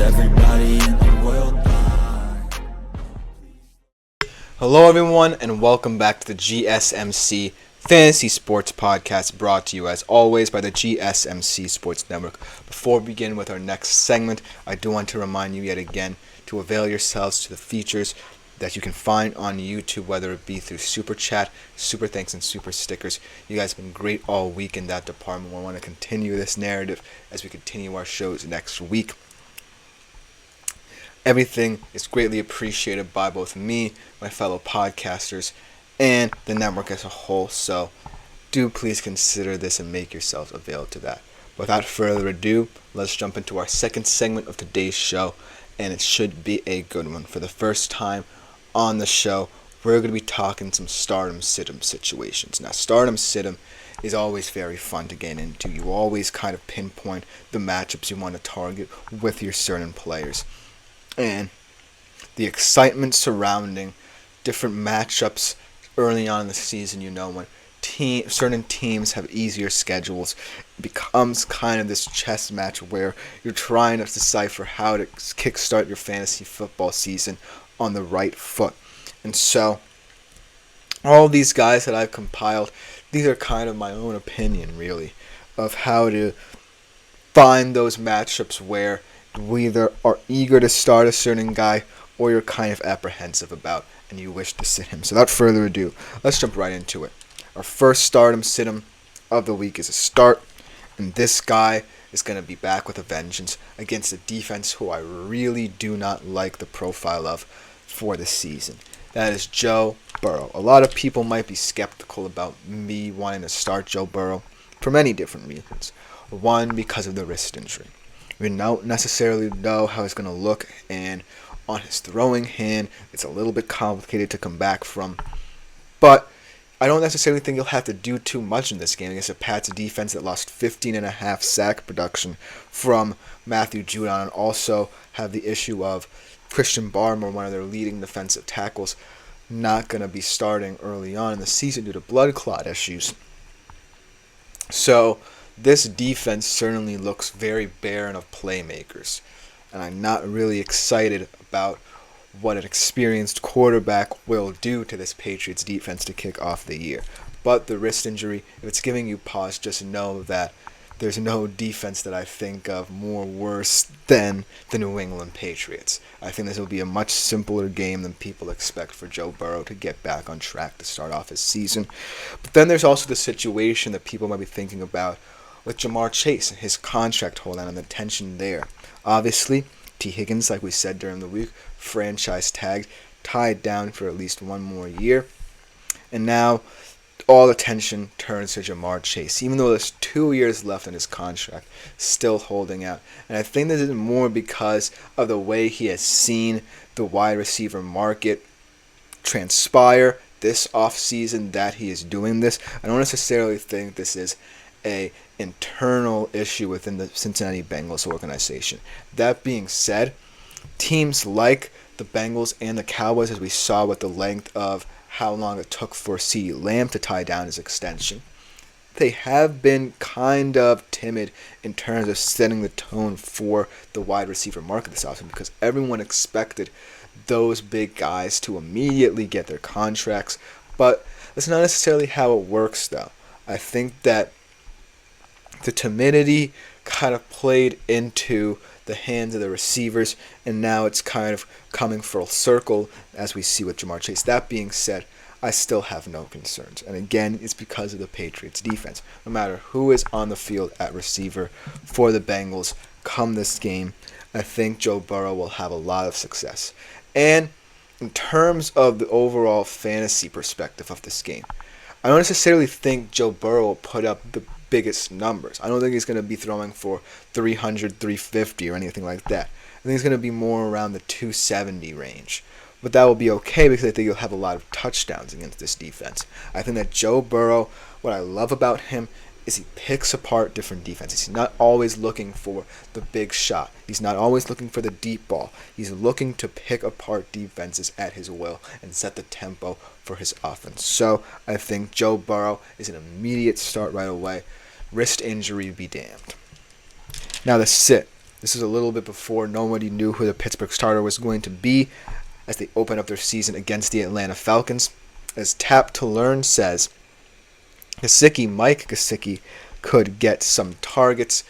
everybody in the world buy. Hello everyone and welcome back to the GSMC Fantasy Sports Podcast, brought to you as always by the GSMC Sports Network. Before we begin with our next segment, I do want to remind you yet again to avail yourselves to the features that you can find on YouTube, whether it be through Super Chat, Super Thanks, and Super Stickers. You guys have been great all week in that department. We want to continue this narrative as we continue our shows next week. Everything is greatly appreciated by both me, my fellow podcasters, and the network as a whole, so do please consider this and make yourselves available to that. Without further ado, let's jump into our second segment of today's show, and it should be a good one. For the first time on the show, we're going to be talking some stardom-situm situations. Now, stardom-situm is always very fun to get into. You always kind of pinpoint the matchups you want to target with your certain players. And the excitement surrounding different matchups early on in the season, when certain teams have easier schedules, it becomes kind of this chess match where you're trying to decipher how to kickstart your fantasy football season on the right foot. And so, all these guys that I've compiled, these are kind of my own opinion, really, of how to find those matchups where we either are eager to start a certain guy or you're kind of apprehensive about and you wish to sit him. So without further ado, let's jump right into it. Our first stardom-situm of the week is a start, and this guy is going to be back with a vengeance against a defense who I really do not like the profile of for the season. That is Joe Burrow. A lot of people might be skeptical about me wanting to start Joe Burrow for many different reasons. One, because of the wrist injury. We don't necessarily know how he's going to look, and on his throwing hand, it's a little bit complicated to come back from. But I don't necessarily think he'll have to do too much in this game against a Pats defense that lost 15.5 sack production from Matthew Judon, and also have the issue of Christian Barmore, one of their leading defensive tackles, not going to be starting early on in the season due to blood clot issues. So this defense certainly looks very barren of playmakers, and I'm not really excited about what an experienced quarterback will do to this Patriots defense to kick off the year. But the wrist injury, if it's giving you pause, just know that there's no defense that I think of more worse than the New England Patriots. I think this will be a much simpler game than people expect for Joe Burrow to get back on track to start off his season. But then there's also the situation that people might be thinking about with Jamar Chase and his contract holdout and the tension there. Obviously, T. Higgins, like we said during the week, franchise tagged, tied down for at least one more year. And now all attention turns to Jamar Chase, even though there's 2 years left in his contract, still holding out. And I think this is more because of the way he has seen the wide receiver market transpire this offseason that he is doing this. I don't necessarily think this is a internal issue within the Cincinnati Bengals organization. That being said, teams like the Bengals and the Cowboys, as we saw with the length of how long it took for CeeDee Lamb to tie down his extension, they have been kind of timid in terms of setting the tone for the wide receiver market this offseason, because everyone expected those big guys to immediately get their contracts. But that's not necessarily how it works, though. I think that the timidity kind of played into the hands of the receivers, and now it's kind of coming full circle as we see with Jamar Chase. That being said, I still have no concerns. And again, it's because of the Patriots defense. No matter who is on the field at receiver for the Bengals come this game, I think Joe Burrow will have a lot of success. And in terms of the overall fantasy perspective of this game, I don't necessarily think Joe Burrow will put up the biggest numbers. I don't think he's going to be throwing for 300, 350 or anything like that. I think he's going to be more around the 270 range. But that will be okay because I think he'll have a lot of touchdowns against this defense. I think that Joe Burrow, what I love about him is he picks apart different defenses. He's not always looking for the big shot. He's not always looking for the deep ball. He's looking to pick apart defenses at his will and set the tempo for his offense. So I think Joe Burrow is an immediate start right away. Wrist injury be damned. Now the sit This is a little bit before nobody knew who the Pittsburgh starter was going to be as they open up their season against the Atlanta Falcons. As Tap to Learn says, Mike Gesicki could get some targets.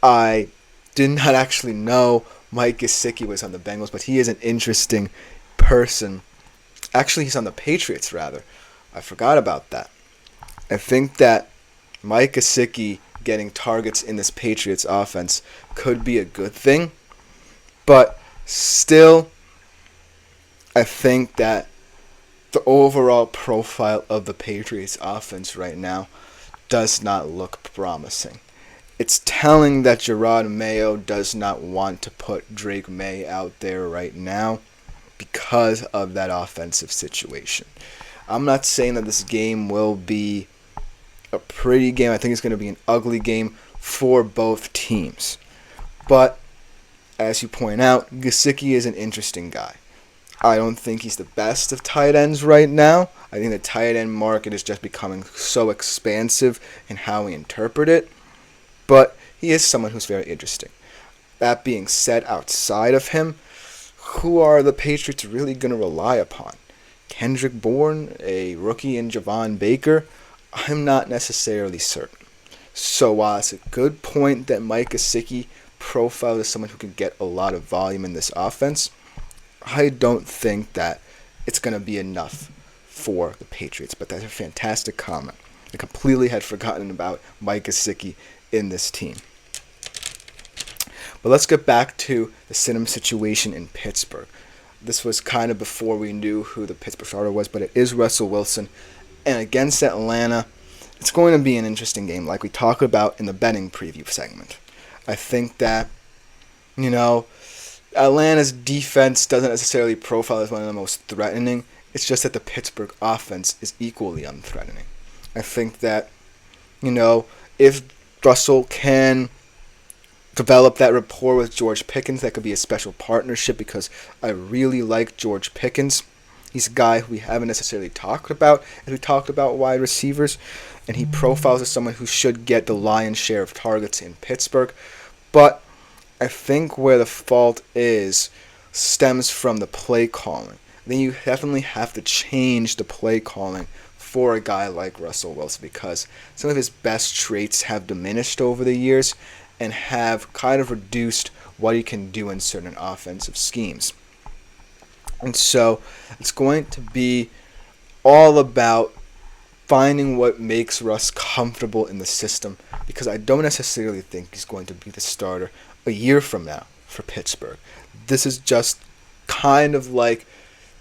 I did not actually know Mike Gesicki was on the Bengals, but he is an interesting person. Actually, he's on the Patriots, rather. I forgot about that. I think that Mike Gesicki getting targets in this Patriots offense could be a good thing, but still, I think that the overall profile of the Patriots offense right now does not look promising. It's telling that Gerard Mayo does not want to put Drake May out there right now because of that offensive situation. I'm not saying that this game will be a pretty game. I think it's going to be an ugly game for both teams. But, as you point out, Gesicki is an interesting guy. I don't think he's the best of tight ends right now. I think the tight end market is just becoming so expansive in how we interpret it. But he is someone who's very interesting. That being said, outside of him, who are the Patriots really going to rely upon? Kendrick Bourne, a rookie in Javon Baker? I'm not necessarily certain. So while it's a good point that Mike Gesicki profiled as someone who can get a lot of volume in this offense, I don't think that it's going to be enough for the Patriots. But that's a fantastic comment. I completely had forgotten about Mike Gesicki in this team. But let's get back to the Sidham situation in Pittsburgh. This was kind of before we knew who the Pittsburgh starter was, but it is Russell Wilson. And against Atlanta, it's going to be an interesting game, like we talked about in the betting preview segment. I think that, Atlanta's defense doesn't necessarily profile as one of the most threatening. It's just that the Pittsburgh offense is equally unthreatening. I think that, if Russell can develop that rapport with George Pickens, that could be a special partnership because I really like George Pickens. He's a guy who we haven't necessarily talked about as we talked about wide receivers, and he profiles as someone who should get the lion's share of targets in Pittsburgh. But I think where the fault stems from the play calling. Then you definitely have to change the play calling for a guy like Russell Wilson because some of his best traits have diminished over the years and have kind of reduced what he can do in certain offensive schemes. And so it's going to be all about finding what makes Russ comfortable in the system because I don't necessarily think he's going to be the starter a year from now for Pittsburgh. This is just kind of like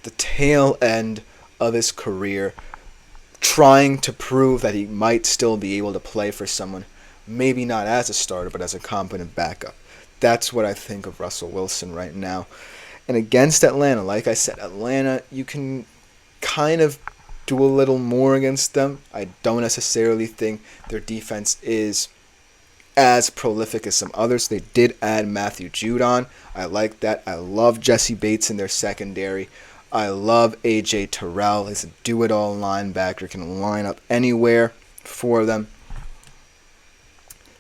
the tail end of his career, trying to prove that he might still be able to play for someone, maybe not as a starter, but as a competent backup. That's what I think of Russell Wilson right now. And against Atlanta, like I said, Atlanta, you can kind of do a little more against them. I don't necessarily think their defense is as prolific as some others. They did add Matthew Judon. I like that. I love Jesse Bates in their secondary. I love A.J. Terrell. He's a do-it-all linebacker, can line up anywhere for them.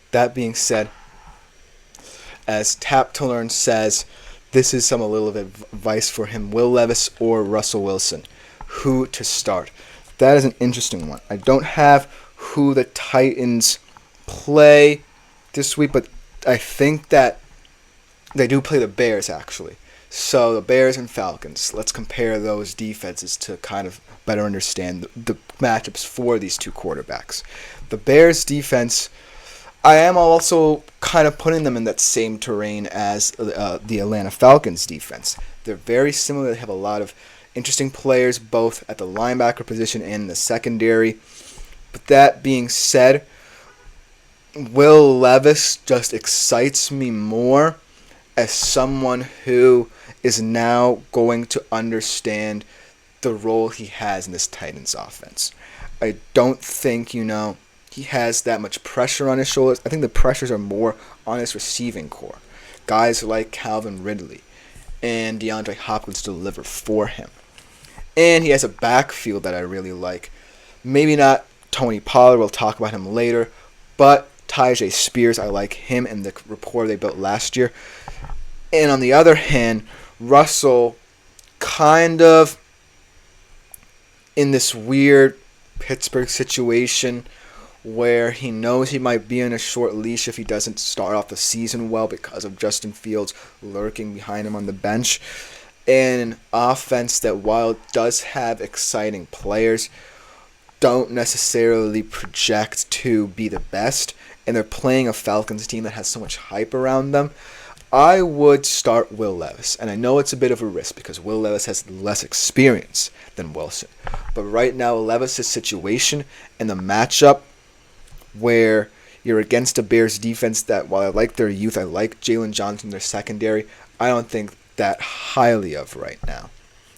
That being said, as Tap to Learn says, this is a little bit of advice for him. Will Levis or Russell Wilson? Who to start? That is an interesting one. I don't have who the Titans play this week, but I think that they do play the Bears, actually. So the Bears and Falcons, let's compare those defenses to kind of better understand the matchups for these two quarterbacks. The Bears defense, I am also kind of putting them in that same terrain as the Atlanta Falcons defense. They're very similar. They have a lot of interesting players both at the linebacker position and in the secondary. But that being said, Will Levis just excites me more as someone who is now going to understand the role he has in this Titans offense. I don't think, he has that much pressure on his shoulders. I think the pressures are more on his receiving core. Guys like Calvin Ridley and DeAndre Hopkins deliver for him. And he has a backfield that I really like. Maybe not Tony Pollard, we'll talk about him later, but Tyjae Spears. I like him and the rapport they built last year. And on the other hand, Russell kind of in this weird Pittsburgh situation where he knows he might be on a short leash if he doesn't start off the season well because of Justin Fields lurking behind him on the bench. And an offense that, while it does have exciting players, don't necessarily project to be the best. And they're playing a Falcons team that has so much hype around them. I would start Will Levis. And I know it's a bit of a risk because Will Levis has less experience than Wilson. But right now, Levis' situation and the matchup where you're against a Bears defense that, while I like their youth, I like Jalen Johnson, their secondary, I don't think that highly of right now.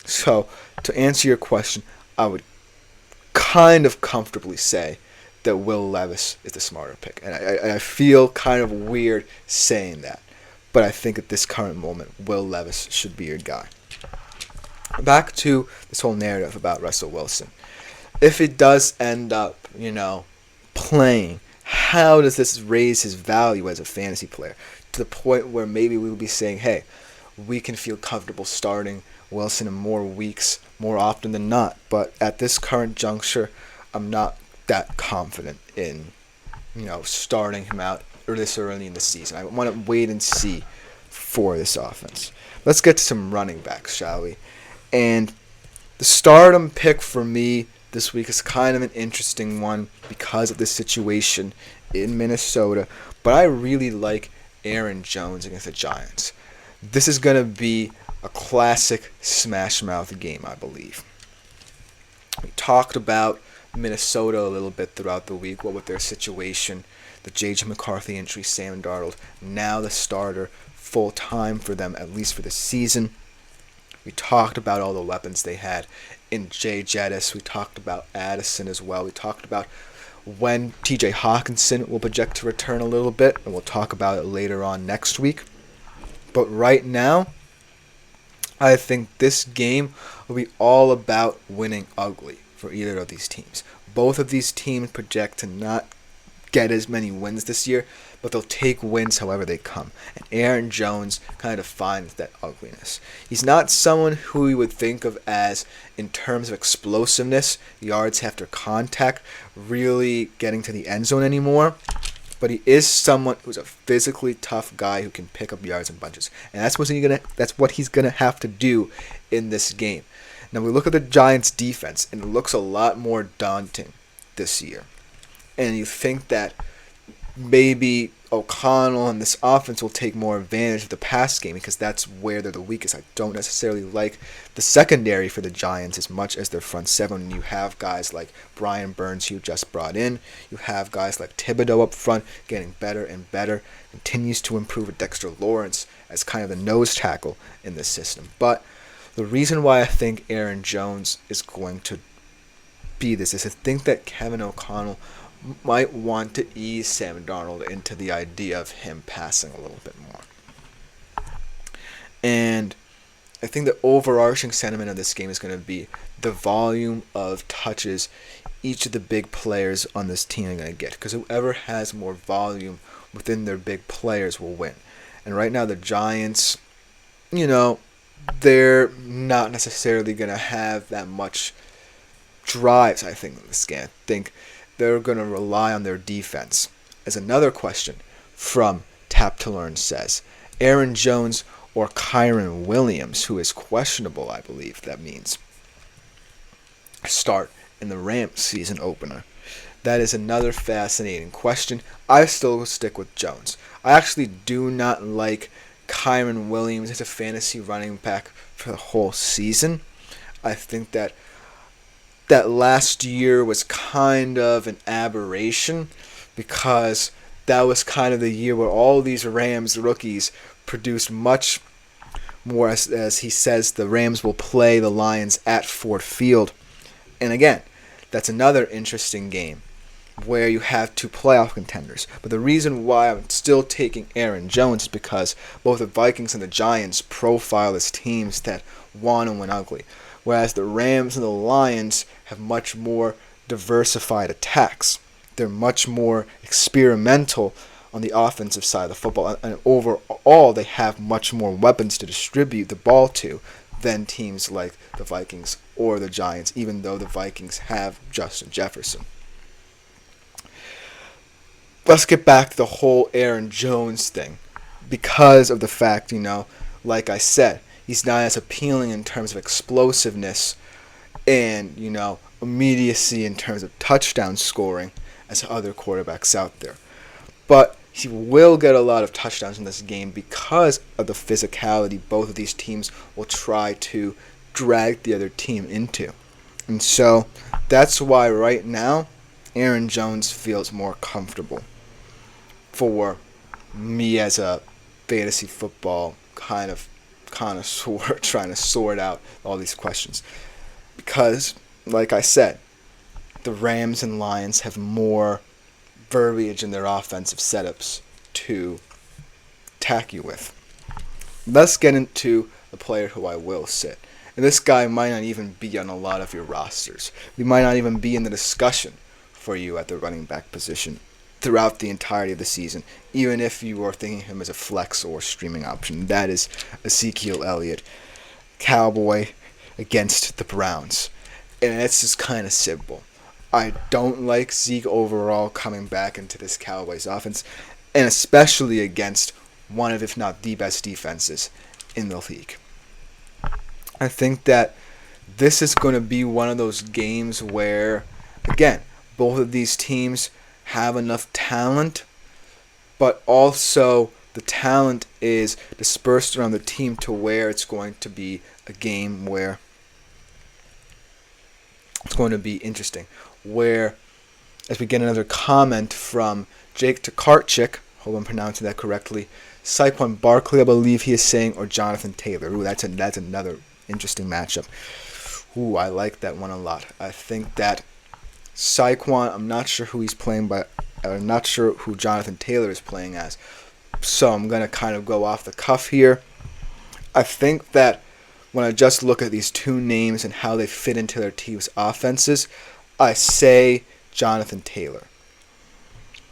So, to answer your question, I would kind of comfortably say that Will Levis is the smarter pick. And I feel kind of weird saying that. But I think at this current moment, Will Levis should be your guy. Back to this whole narrative about Russell Wilson. If it does end up, playing, how does this raise his value as a fantasy player? To the point where maybe we will be saying, hey, we can feel comfortable starting Wilson in more weeks, more often than not. But at this current juncture, I'm not that confident in, starting him out this early in the season. I want to wait and see for this offense. Let's get to some running backs, shall we? And the stardom pick for me this week is kind of an interesting one because of the situation in Minnesota. But I really like Aaron Jones against the Giants. This is going to be a classic smash mouth game, I believe. We talked about Minnesota a little bit throughout the week, what with their situation, the J.J. McCarthy injury, Sam Darnold, now the starter full-time for them, at least for the season. We talked about all the weapons they had in Jay Jettis. We talked about Addison as well. We talked about when T.J. Hawkinson will project to return a little bit, and we'll talk about it later on next week. But right now, I think this game will be all about winning ugly for either of these teams. Both of these teams project to not get as many wins this year, but they'll take wins however they come. And Aaron Jones kind of defines that ugliness. He's not someone who we would think of as, in terms of explosiveness, yards after contact, really getting to the end zone anymore. But he is someone who's a physically tough guy who can pick up yards in bunches. And that's what he's gonna have to do in this game. Now we look at the Giants' defense, and it looks a lot more daunting this year. And you think that maybe O'Connell and this offense will take more advantage of the pass game because that's where they're the weakest. I don't necessarily like the secondary for the Giants as much as their front seven. You have guys like Brian Burns, who you just brought in. You have guys like Thibodeau up front getting better and better. Continues to improve with Dexter Lawrence as kind of the nose tackle in this system. But the reason why I think Aaron Jones is going to be this is I think that Kevin O'Connell might want to ease Sam Darnold into the idea of him passing a little bit more. And I think the overarching sentiment of this game is going to be the volume of touches each of the big players on this team are going to get. Because whoever has more volume within their big players will win. And right now the Giants, they're not necessarily going to have that much drives, I think, in this game. I think they're going to rely on their defense. As another question from Tap to Learn says, Aaron Jones or Kyron Williams, who is questionable, I believe that means, start in the Rams season opener? That is another fascinating question. I still stick with Jones. I actually do not like Kyron Williams as a fantasy running back for the whole season. I think that last year was kind of an aberration because that was kind of the year where all these Rams rookies produced much more. As he says, the Rams will play the Lions at Ford Field. And again, that's another interesting game where you have two playoff contenders. But the reason why I'm still taking Aaron Jones is because both the Vikings and the Giants profile as teams that want to win ugly, whereas the Rams and the Lions have much more diversified attacks. They're much more experimental on the offensive side of the football. And overall, they have much more weapons to distribute the ball to than teams like the Vikings or the Giants, even though the Vikings have Justin Jefferson. Let's get back to the whole Aaron Jones thing. Because of the fact, like I said, he's not as appealing in terms of explosiveness and, immediacy in terms of touchdown scoring as other quarterbacks out there. But he will get a lot of touchdowns in this game because of the physicality both of these teams will try to drag the other team into. And so that's why right now Aaron Jones feels more comfortable for me as a fantasy football kind of connoisseur trying to sort out all these questions. Because, like I said, the Rams and Lions have more verbiage in their offensive setups to attack you with. Let's get into the player who I will sit. And this guy might not even be on a lot of your rosters. He might not even be in the discussion for you at the running back position throughout the entirety of the season, even if you are thinking him as a flex or streaming option. That is Ezekiel Elliott, Cowboy against the Browns. And it's just kind of simple. I don't like Zeke overall coming back into this Cowboys offense, and especially against one of, if not the best defenses in the league. I think that this is going to be one of those games where, again, both of these teams have enough talent, but also the talent is dispersed around the team to where it's going to be a game where it's going to be interesting. Where, as we get another comment from Jake Tokarczyk, hope I'm pronouncing that correctly, Saquon Barkley, I believe he is saying, or Jonathan Taylor. Ooh, that's another interesting matchup. Ooh, I like that one a lot. I think that Saquon, I'm not sure who he's playing by. I'm not sure who Jonathan Taylor is playing as. So I'm going to kind of go off the cuff here. I think that when I just look at these two names and how they fit into their team's offenses, I say Jonathan Taylor.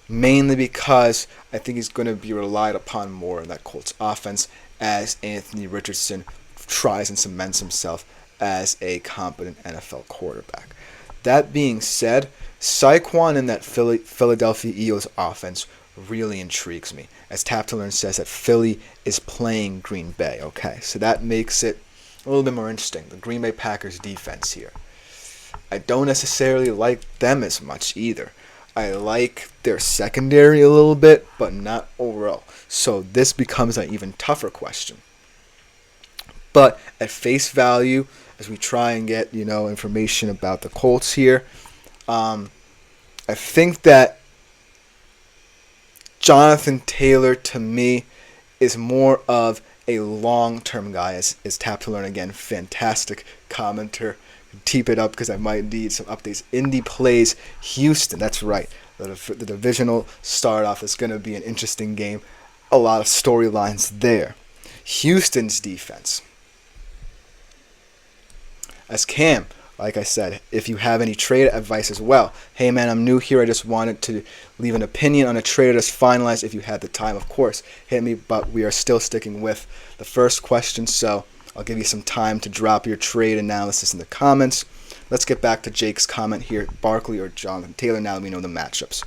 Mainly because I think he's going to be relied upon more in that Colts offense as Anthony Richardson tries and cements himself as a competent NFL quarterback. That being said, Saquon in that Philadelphia Eagles offense really intrigues me. As Tap to Learn says, that Philly is playing Green Bay. Okay, so that makes it a little bit more interesting. The Green Bay Packers defense here. I don't necessarily like them as much either. I like their secondary a little bit, but not overall. So this becomes an even tougher question. But at face value, as we try and get, information about the Colts here, I think that Jonathan Taylor, to me, is more of a long-term guy. As Tap to Learn, again, fantastic commenter. Keep it up because I might need some updates. Indy plays Houston. That's right. The divisional start-off is going to be an interesting game. A lot of storylines there. Houston's defense. As Cam, like I said, if you have any trade advice as well. Hey man, I'm new here. I just wanted to leave an opinion on a trade that's finalized. If you had the time, of course, hit me. But we are still sticking with the first question, so I'll give you some time to drop your trade analysis in the comments. Let's get back to Jake's comment here. Barkley or Jonathan Taylor, now that we know the matchups.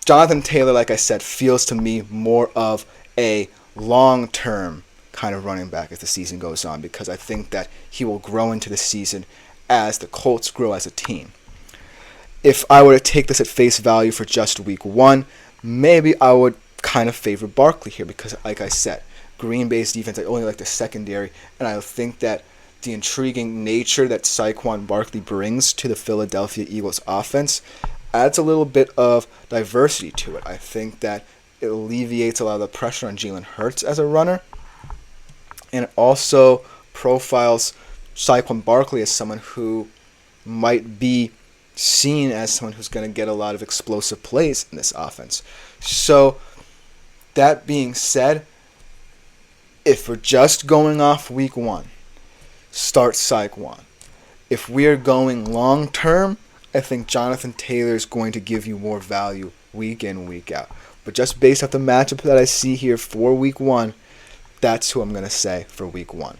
Jonathan Taylor, like I said, feels to me more of a long-term kind of running back as the season goes on, because I think that he will grow into the season as the Colts grow as a team. If I were to take this at face value for just week one, maybe I would kind of favor Barkley here because, like I said, Green Bay's defense, I only like the secondary, and I think that the intriguing nature that Saquon Barkley brings to the Philadelphia Eagles offense adds a little bit of diversity to it. I think that it alleviates a lot of the pressure on Jalen Hurts as a runner, and it also profiles Saquon Barkley as someone who might be seen as someone who's going to get a lot of explosive plays in this offense. So, that being said, if we're just going off week one, start Saquon. If we're going long term, I think Jonathan Taylor is going to give you more value week in, week out. But just based off the matchup that I see here for week 1, that's who I'm going to say for week 1.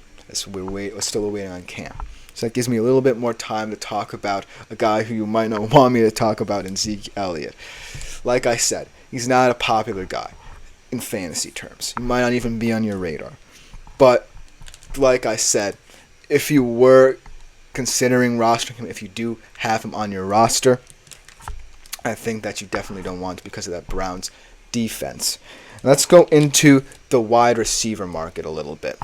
We're still waiting on Cam. So that gives me a little bit more time to talk about a guy who you might not want me to talk about in Zeke Elliott. Like I said, he's not a popular guy in fantasy terms. He might not even be on your radar. But like I said, if you were considering rostering him, if you do have him on your roster, I think that you definitely don't want to because of that Browns defense. Let's go into the wide receiver market a little bit.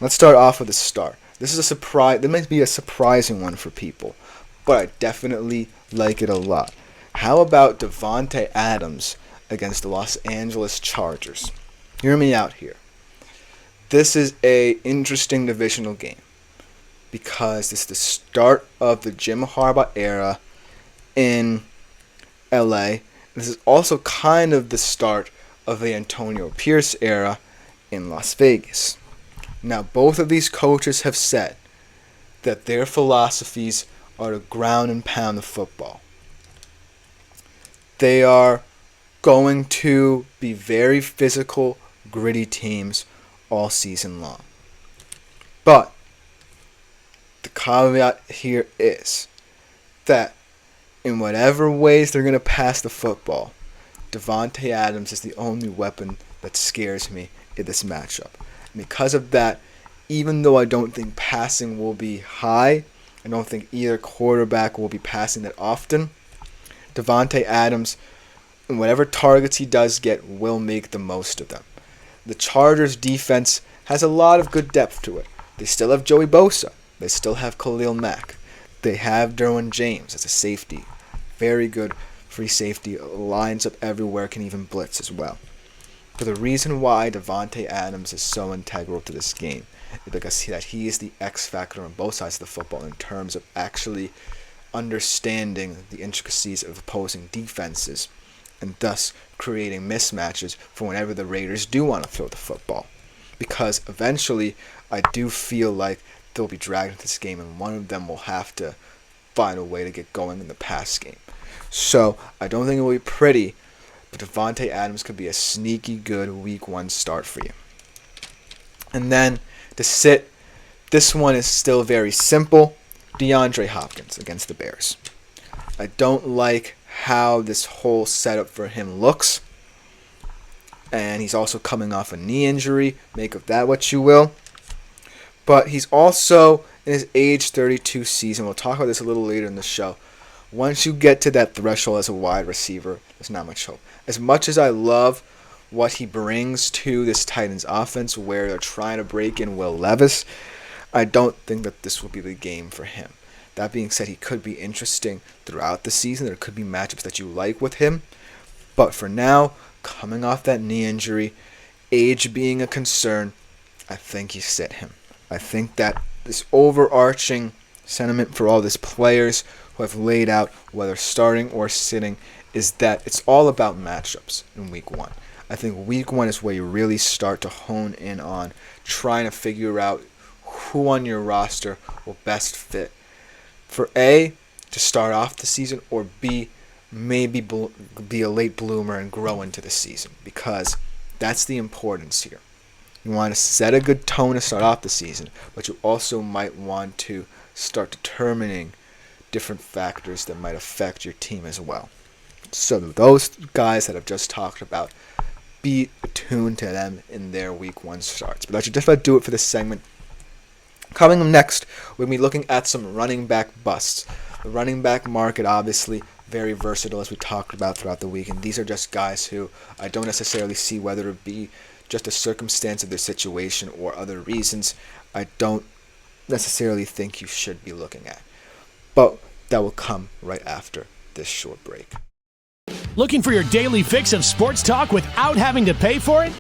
Let's start off with a start. This is a surprise. This might be a surprising one for people, but I definitely like it a lot. How about Davante Adams against the Los Angeles Chargers? Hear me out here. This is a interesting divisional game because this is the start of the Jim Harbaugh era in LA. This is also kind of the start of the Antonio Pierce era in Las Vegas. Now, both of these coaches have said that their philosophies are to ground and pound the football. They are going to be very physical, gritty teams all season long. But the caveat here is that in whatever ways they're going to pass the football, Davante Adams is the only weapon that scares me in this matchup. And because of that, even though I don't think passing will be high, I don't think either quarterback will be passing that often, Davante Adams, and whatever targets he does get, will make the most of them. The Chargers defense has a lot of good depth to it. They still have Joey Bosa. They still have Khalil Mack. They have Derwin James as a safety. Very good free safety. Lines up everywhere, can even blitz as well. But the reason why Davante Adams is so integral to this game is because he is the X factor on both sides of the football in terms of actually understanding the intricacies of opposing defenses and thus creating mismatches for whenever the Raiders do want to throw the football. Because eventually, I do feel like they'll be dragged into this game and one of them will have to find a way to get going in the pass game. So, I don't think it will be pretty, but Davante Adams could be a sneaky good week 1 start for you. And then, to sit, this one is still very simple. DeAndre Hopkins against the Bears. I don't like how this whole setup for him looks. And he's also coming off a knee injury. Make of that what you will. But he's also in his age 32 season. We'll talk about this a little later in the show. Once you get to that threshold as a wide receiver, there's not much hope. As much as I love what he brings to this Titans offense where they're trying to break in Will Levis, I don't think that this will be the game for him. That being said, he could be interesting throughout the season. There could be matchups that you like with him. But for now, coming off that knee injury, age being a concern, I think you sit him. I think that this overarching sentiment for all these players who have laid out, whether starting or sitting, is that it's all about matchups in week 1. I think week 1 is where you really start to hone in on trying to figure out who on your roster will best fit for A, to start off the season, or B, maybe be a late bloomer and grow into the season, because that's the importance here. You want to set a good tone to start off the season, but you also might want to start determining different factors that might affect your team as well. So those guys that I've just talked about, be attuned to them in their week 1 starts. But that should just about do it for this segment. Coming up next, we'll be looking at some running back busts. The running back market, obviously, very versatile as we talked about throughout the week. And these are just guys who I don't necessarily see, whether it be just a circumstance of their situation or other reasons, I don't necessarily think you should be looking at. But that will come right after this short break. Looking for your daily fix of sports talk without having to pay for it?